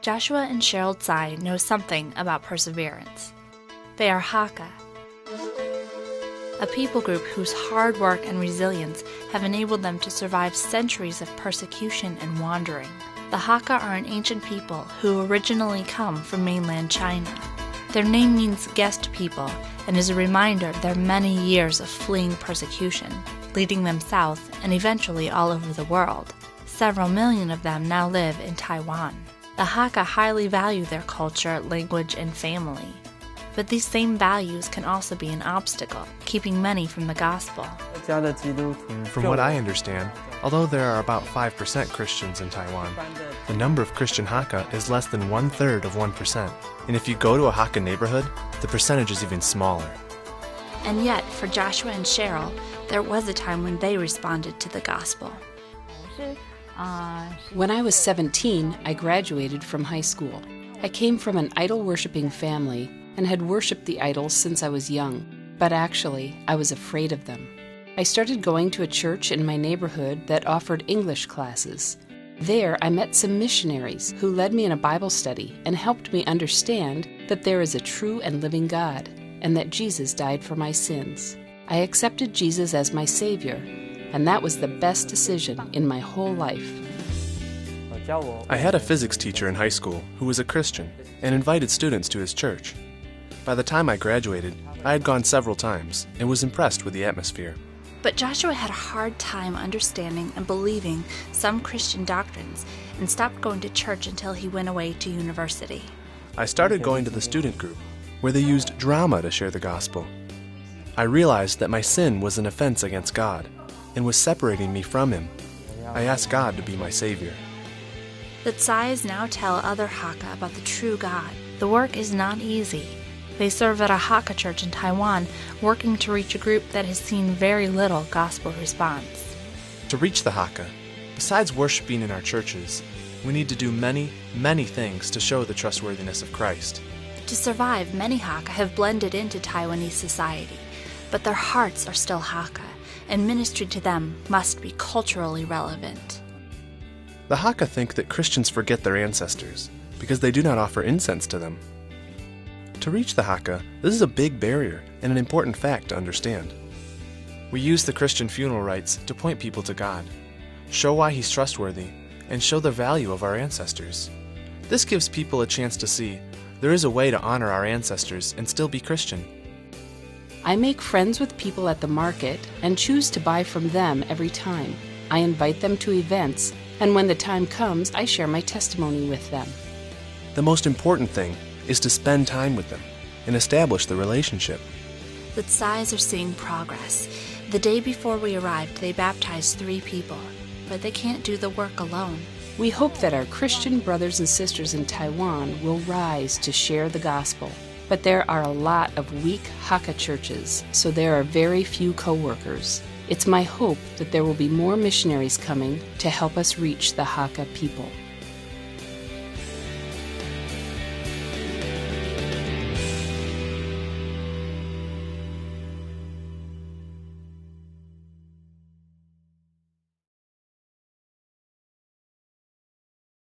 Joshua and Cheryl Tsai know something about perseverance. They are Hakka, a people group whose hard work and resilience have enabled them to survive centuries of persecution and wandering. The Hakka are an ancient people who originally come from mainland China. Their name means guest people and is a reminder of their many years of fleeing persecution, leading them south and eventually all over the world. Several million of them now live in Taiwan. The Hakka highly value their culture, language, and family. But these same values can also be an obstacle, keeping many from the gospel. From what I understand, although there are about 5% Christians in Taiwan, the number of Christian Hakka is less than 1/3 of 1%. And if you go to a Hakka neighborhood, the percentage is even smaller. And yet, for Joshua and Cheryl, there was a time when they responded to the gospel. When I was 17, I graduated from high school. I came from an idol-worshiping family and had worshipped the idols since I was young, but actually, I was afraid of them. I started going to a church in my neighborhood that offered English classes. There, I met some missionaries who led me in a Bible study and helped me understand that there is a true and living God, and that Jesus died for my sins. I accepted Jesus as my Savior, and that was the best decision in my whole life. I had a physics teacher in high school who was a Christian and invited students to his church. By the time I graduated, I had gone several times and was impressed with the atmosphere. But Joshua had a hard time understanding and believing some Christian doctrines and stopped going to church until he went away to university. I started going to the student group, where they used drama to share the gospel. I realized that my sin was an offense against God and was separating me from Him. I asked God to be my Savior. The Tsais now tell other Hakka about the true God. The work is not easy. They serve at a Hakka church in Taiwan, working to reach a group that has seen very little gospel response. To reach the Hakka, besides worshiping in our churches, we need to do many, many things to show the trustworthiness of Christ. To survive, many Hakka have blended into Taiwanese society, but their hearts are still Hakka, and ministry to them must be culturally relevant. The Hakka think that Christians forget their ancestors because they do not offer incense to them. To reach the Hakka, this is a big barrier and an important fact to understand. We use the Christian funeral rites to point people to God, show why He's trustworthy, and show the value of our ancestors. This gives people a chance to see there is a way to honor our ancestors and still be Christian. I make friends with people at the market and choose to buy from them every time. I invite them to events, and when the time comes, I share my testimony with them. The most important thing is to spend time with them and establish the relationship. The Tsais are seeing progress. The day before we arrived, they baptized 3 people, but they can't do the work alone. We hope that our Christian brothers and sisters in Taiwan will rise to share the gospel. But there are a lot of weak Hakka churches, so there are very few co-workers. It's my hope that there will be more missionaries coming to help us reach the Hakka people.